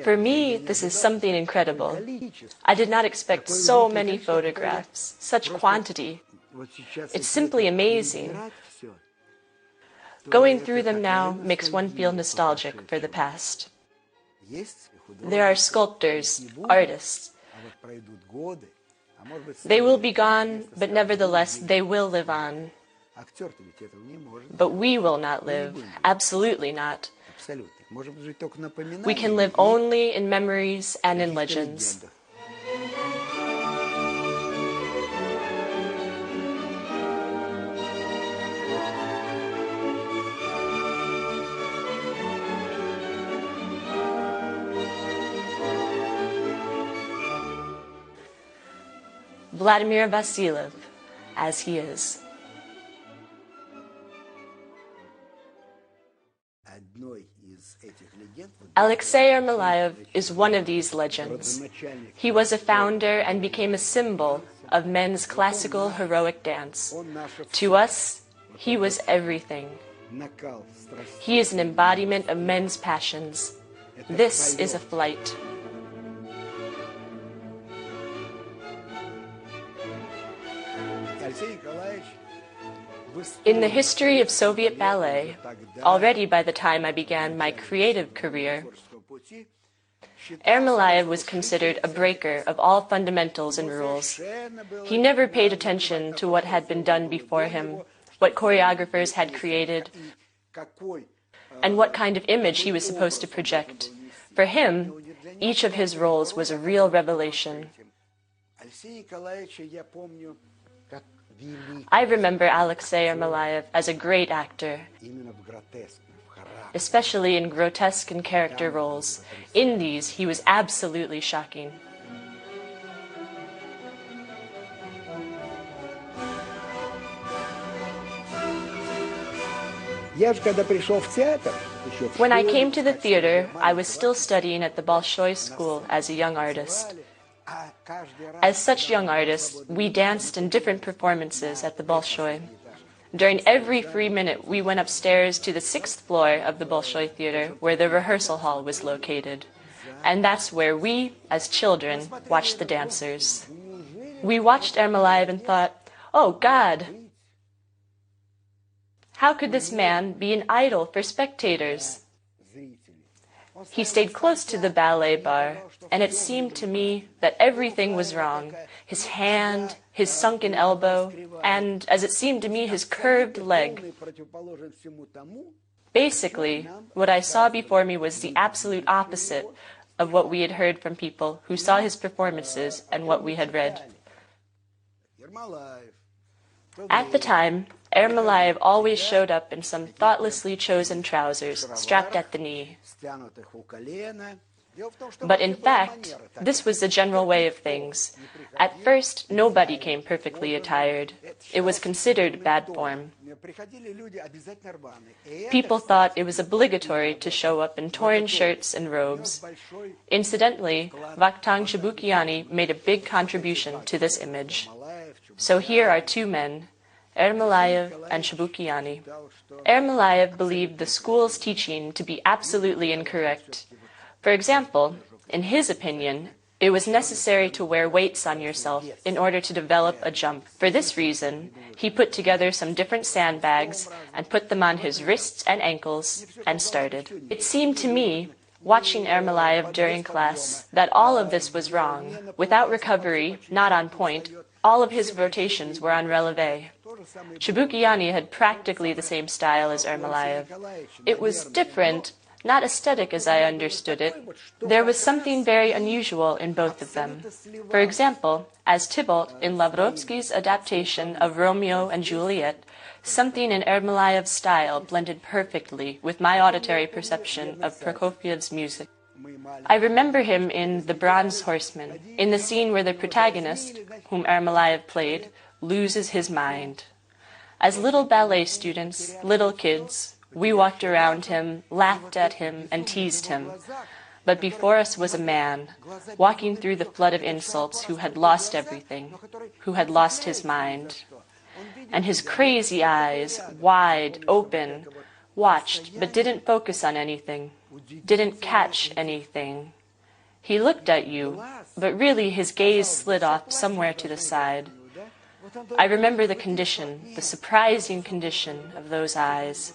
For me, this is something incredible. I did not expect so many photographs, such quantity. It's simply amazing. Going through them now makes one feel nostalgic for the past. There are sculptors, artists. They will be gone, but nevertheless they will live on. But we will not live, absolutely not. We can live only in memories and in legends. Vladimir Vasiliev, as he is. Alexei Ermolaev is one of these legends. He was a founder and became a symbol of men's classical heroic dance. To us, he was everything. He is an embodiment of men's passions. This is a flight. In the history of Soviet ballet, already by the time I began my creative career, Ermolaev was considered a breaker of all fundamentals and rules. He never paid attention to what had been done before him, what choreographers had created, and what kind of image he was supposed to project. For him, each of his roles was a real revelation. I remember Alexei Ermolaev as a great actor, especially in grotesque and character roles. In these, he was absolutely shocking. When I came to the theater, I was still studying at the Bolshoi school as a young artist. As such young artists, we danced in different performances at the Bolshoi. During every free minute, we went upstairs to the 6th floor of the Bolshoi Theater, where the rehearsal hall was located. And that's where we, as children, watched the dancers. We watched Ermolaev and thought, oh God, how could this man be an idol for spectators? He stayed close to the ballet bar, and it seemed to me that everything was wrong. His hand, his sunken elbow, and, as it seemed to me, his curved leg. Basically, what I saw before me was the absolute opposite of what we had heard from people who saw his performances and what we had read. At the time, Ermolaev always showed up in some thoughtlessly chosen trousers strapped at the knee. But in fact, this was the general way of things. At first, nobody came perfectly attired. It was considered bad form. People thought it was obligatory to show up in torn shirts and robes. Incidentally, Vakhtang Shabukiani made a big contribution to this image. So here are two men, Ermolaev and Shabukiani. Ermolaev believed the school's teaching to be absolutely incorrect. For example, in his opinion, it was necessary to wear weights on yourself in order to develop a jump. For this reason, he put together some different sandbags and put them on his wrists and ankles and started. It seemed to me, watching Ermolaev during class, that all of this was wrong. Without recovery, not on point, all of his rotations were on releve. Shabukiani had practically the same style as Ermolaev. It was different, not aesthetic as I understood it. There was something very unusual in both of them. For example, as Tybalt in Lavrovsky's adaptation of Romeo and Juliet, something in Ermolaev's style blended perfectly with my auditory perception of Prokofiev's music. I remember him in The Bronze Horseman, in the scene where the protagonist, whom Ermolaev played, loses his mind. As little ballet students, little kids, we walked around him, laughed at him, and teased him. But before us was a man, walking through the flood of insults, who had lost everything, who had lost his mind. And his crazy eyes, wide, open, watched, but didn't focus on anything. didn't catch anything. He looked at you, but really his gaze slid off somewhere to the side. I remember the condition, the surprising condition of those eyes.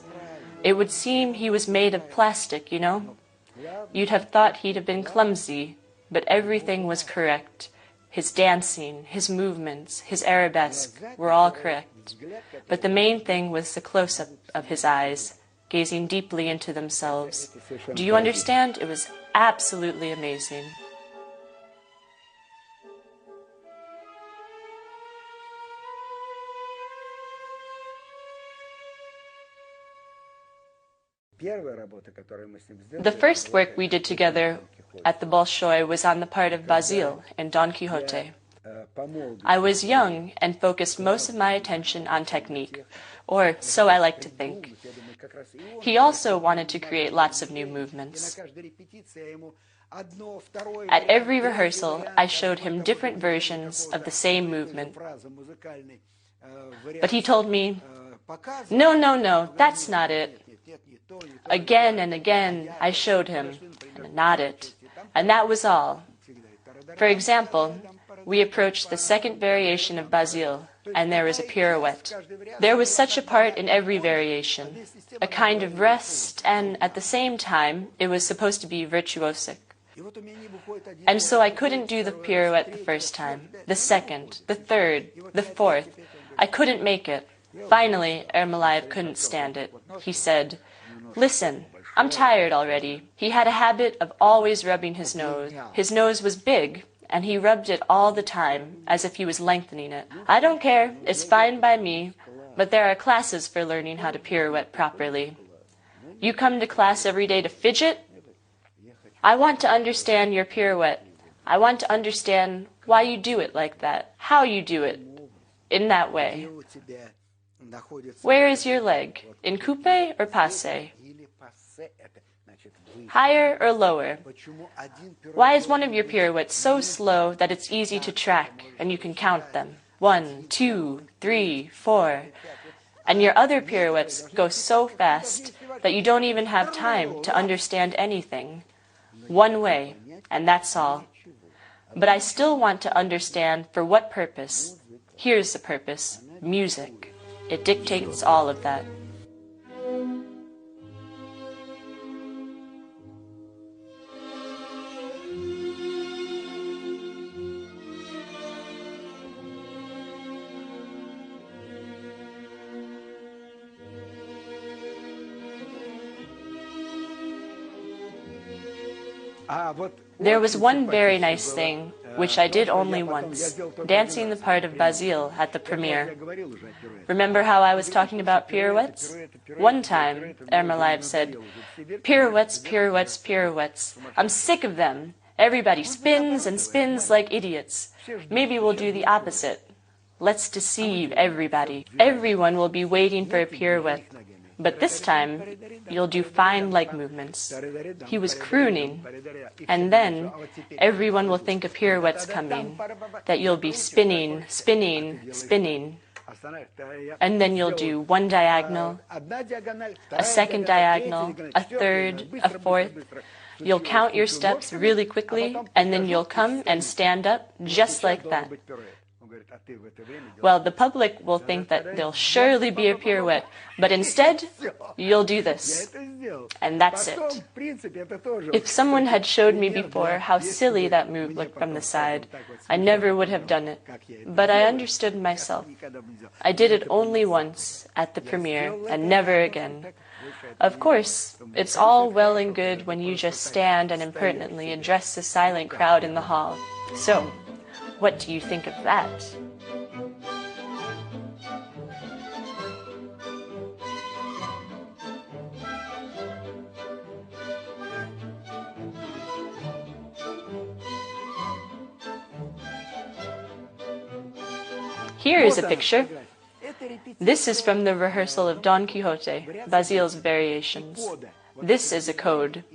It would seem he was made of plastic, you know? You'd have thought he'd have been clumsy, but everything was correct. His dancing, his movements, his arabesque were all correct. But the main thing was the close-up of his eyes, gazing deeply into themselves. Do you understand? It was absolutely amazing. The first work we did together at the Bolshoi was on the part of Vasiliev in Don Quixote. I was young and focused most of my attention on technique, or so I like to think. He also wanted to create lots of new movements. At every rehearsal, I showed him different versions of the same movement. But he told me, "No, no, no, that's not it." Again and again, I showed him, not it, and that was all. For example, we approached the second variation of Vasiliev, and there was a pirouette. There was such a part in every variation, a kind of rest, and at the same time, it was supposed to be virtuosic. And so I couldn't do the pirouette the first time, the second, the third, the fourth. I couldn't make it. Finally, Ermolaev couldn't stand it. He said, "Listen, I'm tired already." He had a habit of always rubbing his nose. His nose was big, and he rubbed it all the time, as if he was lengthening it. "I don't care, it's fine by me, but there are classes for learning how to pirouette properly. You come to class every day to fidget? I want to understand your pirouette. I want to understand why you do it like that, how you do it, in that way. Where is your leg? In coupe or passe? Higher or lower? Why is one of your pirouettes so slow that it's easy to track and you can count them? 1, 2, 3, 4. And your other pirouettes go so fast that you don't even have time to understand anything. One way, and that's all. But I still want to understand for what purpose. Here's the purpose: music. It dictates all of that." There was one very nice thing, which I did only once, dancing the part of Vasiliev at the premiere. Remember how I was talking about pirouettes? One time, Ermolaev said, "Pirouettes, pirouettes, pirouettes. I'm sick of them. Everybody spins and spins like idiots. Maybe we'll do the opposite. Let's deceive everybody. Everyone will be waiting for a pirouette. But this time, you'll do fine leg movements." He was crooning. "And then, everyone will think a pirouette's coming, that you'll be spinning, spinning, spinning. And then you'll do one diagonal, a second diagonal, a third, a fourth. You'll count your steps really quickly, and then you'll come and stand up just like that. Well, the public will think that there'll surely be a pirouette, but instead, you'll do this. And that's it." If someone had showed me before how silly that move looked from the side, I never would have done it. But I understood myself. I did it only once, at the premiere, and never again. Of course, it's all well and good when you just stand and impertinently address the silent crowd in the hall. So, what do you think of that? Here is a picture. This is from the rehearsal of Don Quixote, Vasiliev's variations. This is a code.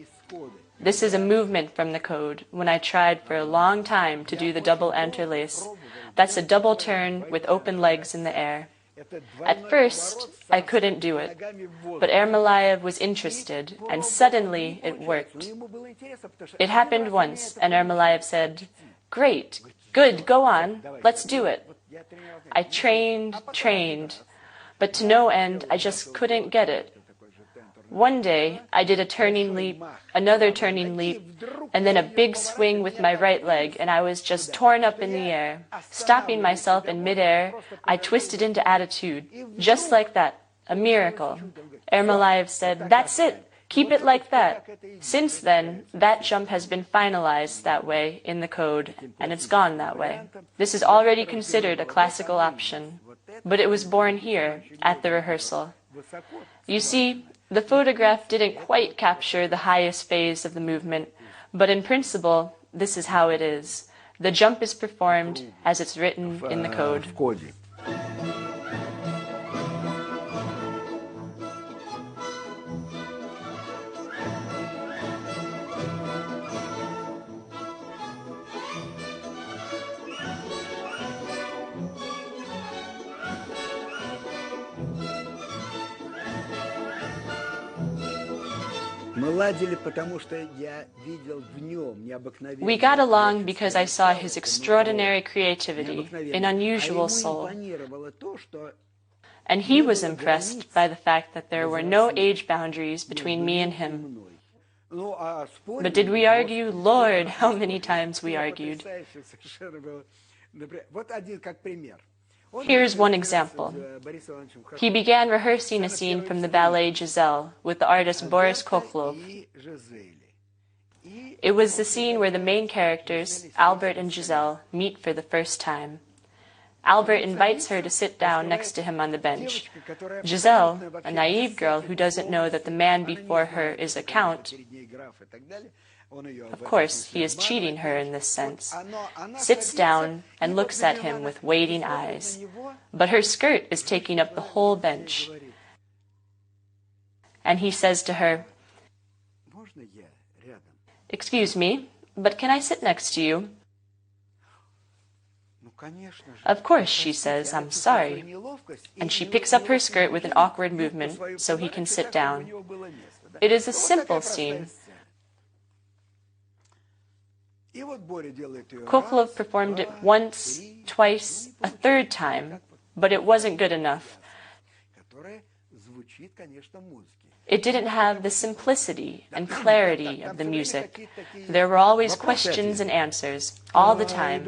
This is a movement from the code, when I tried for a long time to do the double interlace. That's a double turn with open legs in the air. At first, I couldn't do it, but Ermolaev was interested, and suddenly it worked. It happened once, and Ermolaev said, "Great, good, go on, let's do it." I trained, but to no end, I just couldn't get it. One day, I did a turning leap, another turning leap, and then a big swing with my right leg, and I was just torn up in the air. Stopping myself in midair, I twisted into attitude, just like that, a miracle. Ermolaev said, "That's it, keep it like that." Since then, that jump has been finalized that way in the code, and it's gone that way. This is already considered a classical option, but it was born here, at the rehearsal. You see, the photograph didn't quite capture the highest phase of the movement, but in principle, this is how it is. The jump is performed as it's written in the code. We got along because I saw his extraordinary creativity, an unusual soul. And he was impressed by the fact that there were no age boundaries between me and him. But did we argue? Lord, how many times we argued. Here's one example. He began rehearsing a scene from the ballet Giselle with the artist Boris Kokhlov. It was the scene where the main characters, Albert and Giselle, meet for the first time. Albert invites her to sit down next to him on the bench. Giselle, a naive girl who doesn't know that the man before her is a count, of course, he is cheating her in this sense, sits down and looks at him with waiting eyes. But her skirt is taking up the whole bench. And he says to her, "Excuse me, but can I sit next to you?" "Of course," she says, "I'm sorry." And she picks up her skirt with an awkward movement so he can sit down. It is a simple scene. Kokhlov performed it once, twice, a third time, but it wasn't good enough. It didn't have the simplicity and clarity of the music. There were always questions and answers, all the time.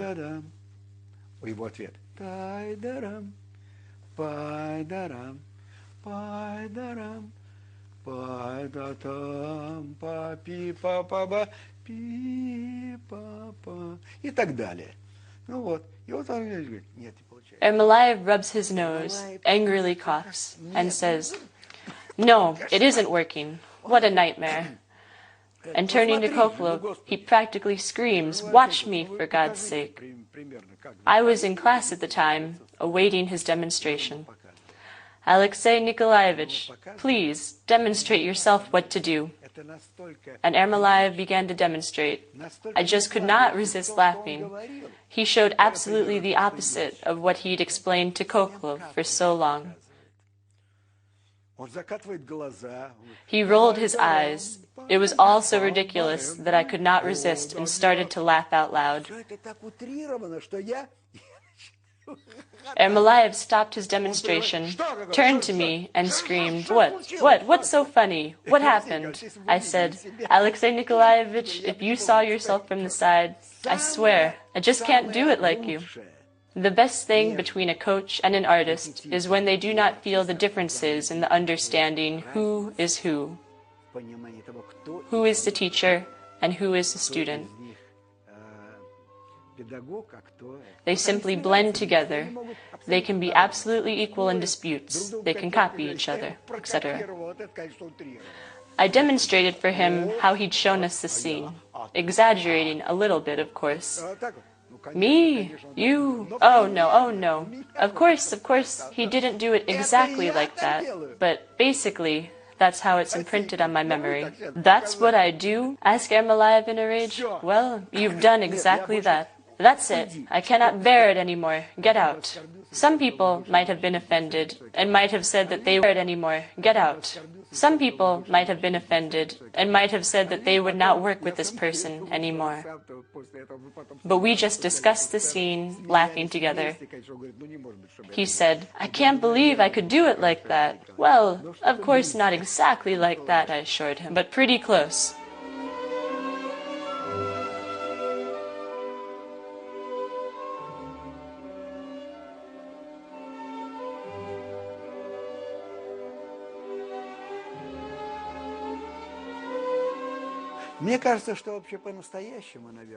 Ermolaev rubs his nose, angrily coughs, and says, "No, it isn't working. What a nightmare." And turning to Kokhlov, he practically screams, "Watch me, for God's sake." I was in class at the time, awaiting his demonstration. "Alexei Nikolaevich, please demonstrate yourself what to do." And Ermolaev began to demonstrate. I just could not resist laughing. He showed absolutely the opposite of what he'd explained to Kokhlov for so long. He rolled his eyes. It was all so ridiculous that I could not resist and started to laugh out loud. Ermolaev stopped his demonstration, turned to me, and screamed, What's so funny? What happened?" I said, "Alexei Nikolaevich, if you saw yourself from the side, I swear, I just can't do it like you." The best thing between a coach and an artist is when they do not feel the differences in the understanding who is who is the teacher, and who is the student. They simply blend together. They can be absolutely equal in disputes. They can copy each other, etc. I demonstrated for him how he'd shown us the scene, exaggerating a little bit, of course. "Me? You? Oh no. Of course, he didn't do it exactly like that, but basically, that's how it's imprinted on my memory." "That's what I do?" asked Ermolaev in a rage. "Well, you've done exactly that. That's it. I cannot bear it anymore. Get out. Some people might have been offended and might have said that they would anymore. Get out. Some people might have been offended and might have said that they would not work with this person anymore. But we just discussed the scene, laughing together. He said, "I can't believe I could do it like that." Well, of course not exactly like that, I assured him, but pretty close.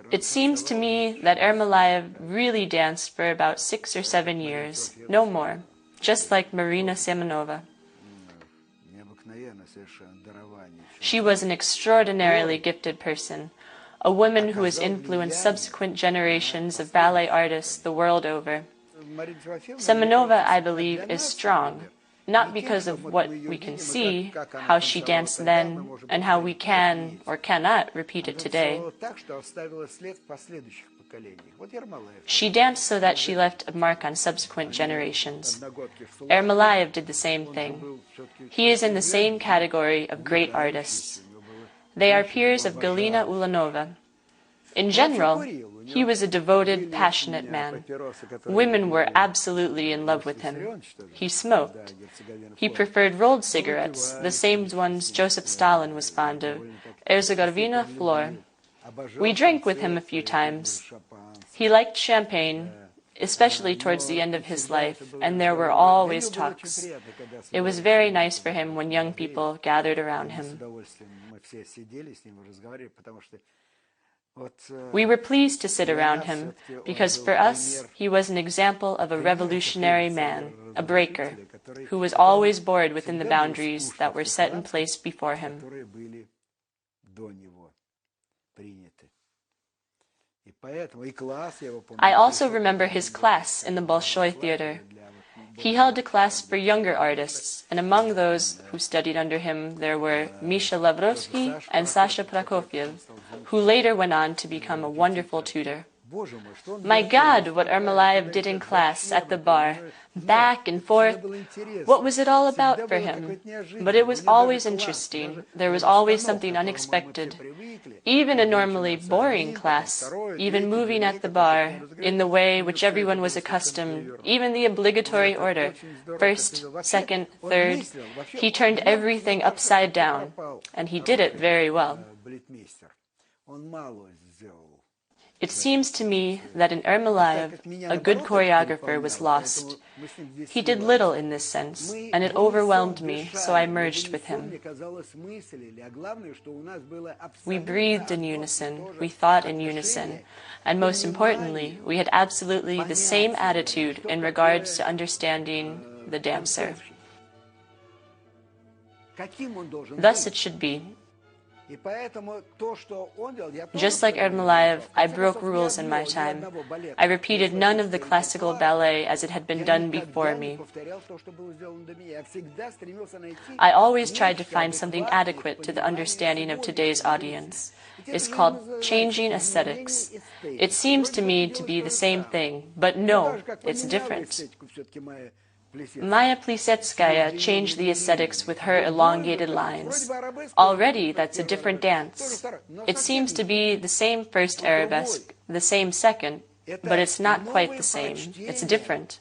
It seems to me that Ermolaev really danced for about 6 or 7 years, no more, just like Marina Semenova. She was an extraordinarily gifted person, a woman who has influenced subsequent generations of ballet artists the world over. Semenova, I believe, is strong, not because of what we can see, how she danced then, and how we can or cannot repeat it today. She danced so that she left a mark on subsequent generations. Ermolaev did the same thing. He is in the same category of great artists. They are peers of Galina Ulanova. In general, he was a devoted, passionate man. Women were absolutely in love with him. He smoked. He preferred rolled cigarettes, the same ones Joseph Stalin was fond of, Erzegovina Flor. We drank with him a few times. He liked champagne, especially towards the end of his life, and there were always talks. It was very nice for him when young people gathered around him. We were pleased to sit around him, because for us he was an example of a revolutionary man, a breaker, who was always bored within the boundaries that were set in place before him. I also remember his class in the Bolshoi Theater. He held a class for younger artists, and among those who studied under him there were Misha Lavrovsky and Sasha Prokofiev, who later went on to become a wonderful tutor. My God, what Ermolaev did in class, at the bar, back and forth. What was it all about for him? But it was always interesting. There was always something unexpected. Even a normally boring class, even moving at the bar, in the way which everyone was accustomed, even the obligatory order, first, second, third, he turned everything upside down, and he did it very well. It seems to me that in Ermolaev, a good choreographer was lost. He did little in this sense, and it overwhelmed me, so I merged with him. We breathed in unison, we thought in unison, and most importantly, we had absolutely the same attitude in regards to understanding the dancer. Thus it should be. Just like Ermolaev, I broke rules in my time. I repeated none of the classical ballet as it had been done before me. I always tried to find something adequate to the understanding of today's audience. It's called changing aesthetics. It seems to me to be the same thing, but no, it's different. Maya Plisetskaya changed the aesthetics with her elongated lines. Already, that's a different dance. It seems to be the same first arabesque, the same second, but it's not quite the same. It's different.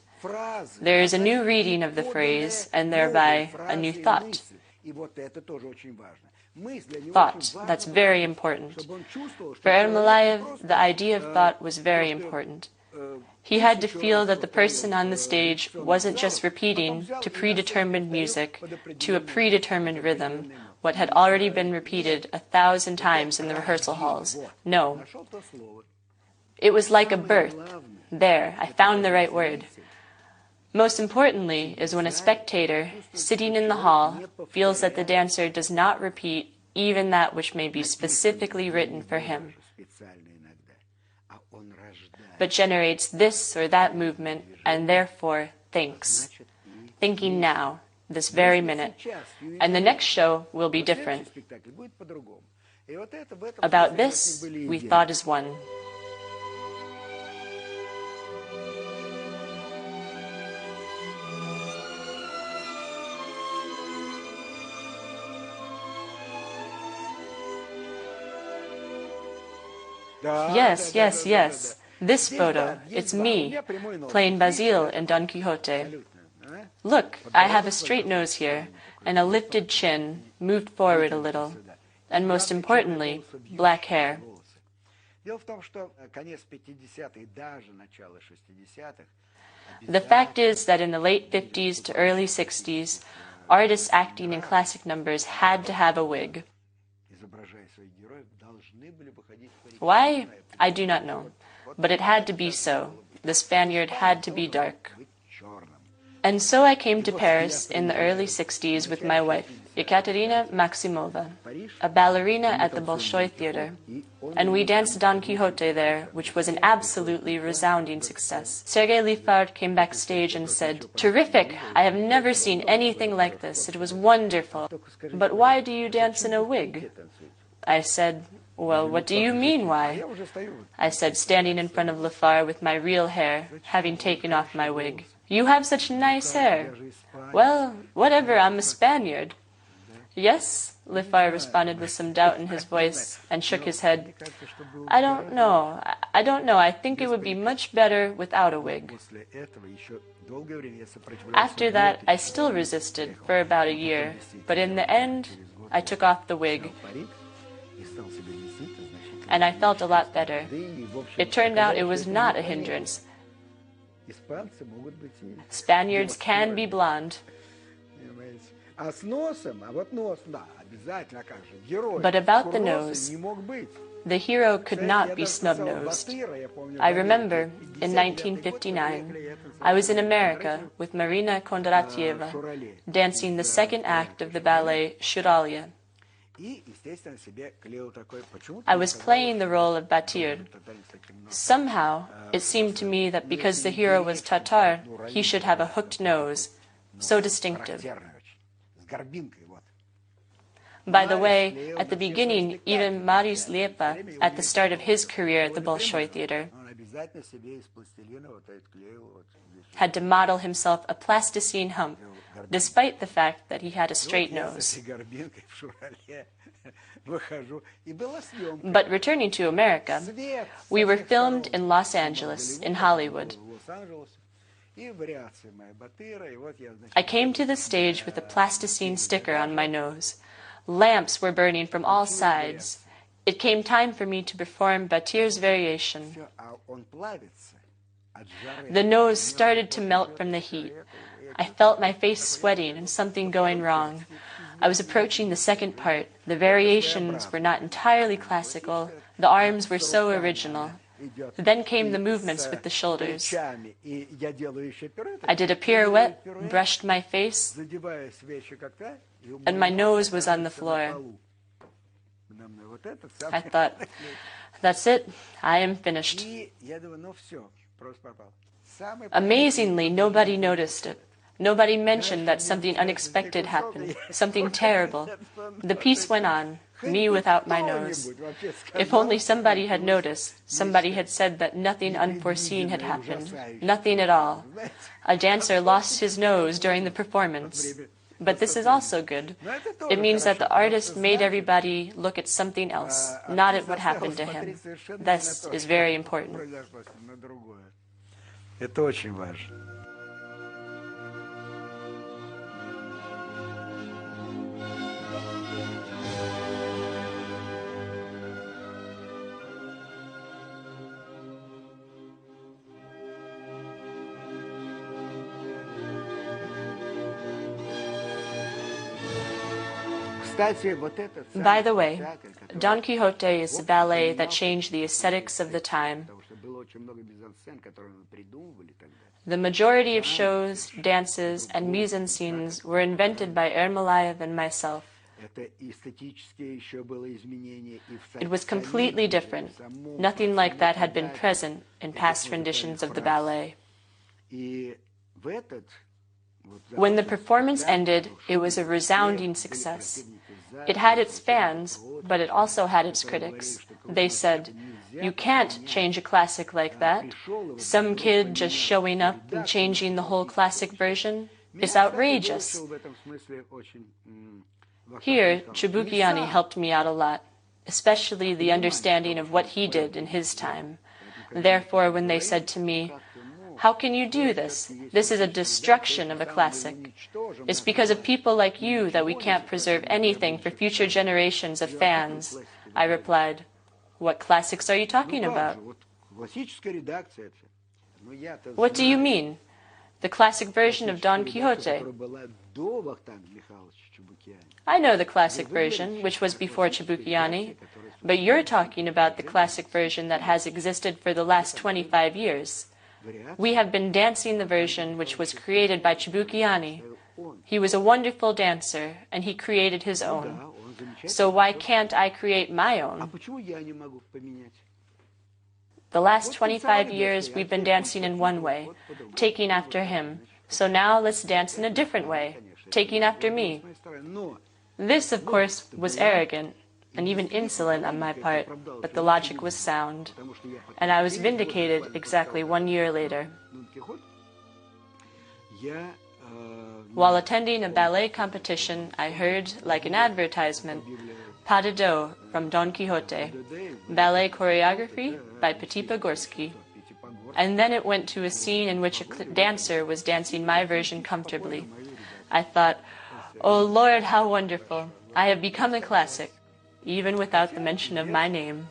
There is a new reading of the phrase, and thereby a new thought. Thought, that's very important. For Ermolaev, the idea of thought was very important. He had to feel that the person on the stage wasn't just repeating to predetermined music, to a predetermined rhythm, what had already been repeated 1,000 times in the rehearsal halls. No. It was like a birth. There, I found the right word. Most importantly is when a spectator, sitting in the hall, feels that the dancer does not repeat even that which may be specifically written for him, but generates this or that movement, and therefore thinks. Thinking now, this very minute, and the next show will be different. About this, we thought as one. Yes, yes, yes. This photo, it's me, playing Basile in Don Quixote. Look, I have a straight nose here, and a lifted chin, moved forward a little, and most importantly, black hair. The fact is that in the late 50s to early 60s, artists acting in classic numbers had to have a wig. Why? I do not know. But it had to be so. The Spaniard had to be dark. And so I came to Paris in the early 60s with my wife, Ekaterina Maximova, a ballerina at the Bolshoi Theater. And we danced Don Quixote there, which was an absolutely resounding success. Sergei Liffard came backstage and said, "Terrific! I have never seen anything like this. It was wonderful. But why do you dance in a wig?" I said, "Well, what do you mean, why?" I said, standing in front of Liffard with my real hair, having taken off my wig. "You have such nice hair." "Well, whatever, I'm a Spaniard." "Yes?" Liffard responded with some doubt in his voice and shook his head. I don't know. I think it would be much better without a wig." After that, I still resisted for about a year, but in the end, I took off the wig. And I felt a lot better. It turned out it was not a hindrance. Spaniards can be blonde. But about the nose, the hero could not be snub-nosed. I remember, in 1959, I was in America with Marina Kondratieva, dancing the second act of the ballet Shuralia. I was playing the role of Batir. Somehow, it seemed to me that because the hero was Tatar, he should have a hooked nose, so distinctive. By the way, at the beginning, even Maris Liepa, at the start of his career at the Bolshoi Theater, had to model himself a plasticine hump, despite the fact that he had a straight nose. But returning to America, we were filmed in Los Angeles, in Hollywood. I came to the stage with a plasticine sticker on my nose. Lamps were burning from all sides. It came time for me to perform Batir's variation. The nose started to melt from the heat. I felt my face sweating and something going wrong. I was approaching the second part. The variations were not entirely classical. The arms were so original. Then came the movements with the shoulders. I did a pirouette, brushed my face, and my nose was on the floor. I thought, that's it, I am finished. Amazingly, nobody noticed it. Nobody mentioned that something unexpected happened, something terrible. The piece went on, me without my nose. If only somebody had noticed, somebody had said that nothing unforeseen had happened, nothing at all. A dancer lost his nose during the performance. But this is also good. It means that the artist made everybody look at something else, not at what happened to him. This is very important. Это очень важно. By the way, Don Quixote is a ballet that changed the aesthetics of the time. The majority of shows, dances, and mise-en-scenes were invented by Ermolaev and myself. It was completely different. Nothing like that had been present in past renditions of the ballet. When the performance ended, it was a resounding success. It had its fans, but it also had its critics. They said, "You can't change a classic like that. Some kid just showing up and changing the whole classic version. It's outrageous." Here, Chibukiani helped me out a lot. especially the understanding of what he did in his time. Therefore, when they said to me, "How can you do this? This is a destruction of a classic. It's because of people like you that we can't preserve anything for future generations of fans," I replied, "What classics are you talking about?" "What do you mean? The classic version of Don Quixote?" "I know the classic version, which was before Cibucchiani, but you're talking about the classic version that has existed for the last 25 years. We have been dancing the version which was created by Cibucchiani. He was a wonderful dancer, and he created his own. So why can't I create my own? The last 25 years we've been dancing in one way, taking after him. So now let's dance in a different way, taking after me." This, of course, was arrogant and even insolent on my part, but the logic was sound, and I was vindicated exactly 1 year later. While attending a ballet competition, I heard, like an advertisement, "Pas de dos" from Don Quixote, ballet choreography by Petit Pogorsky. And then it went to a scene in which a dancer was dancing my version comfortably. I thought, "Oh Lord, how wonderful! I have become a classic, even without the mention of my name."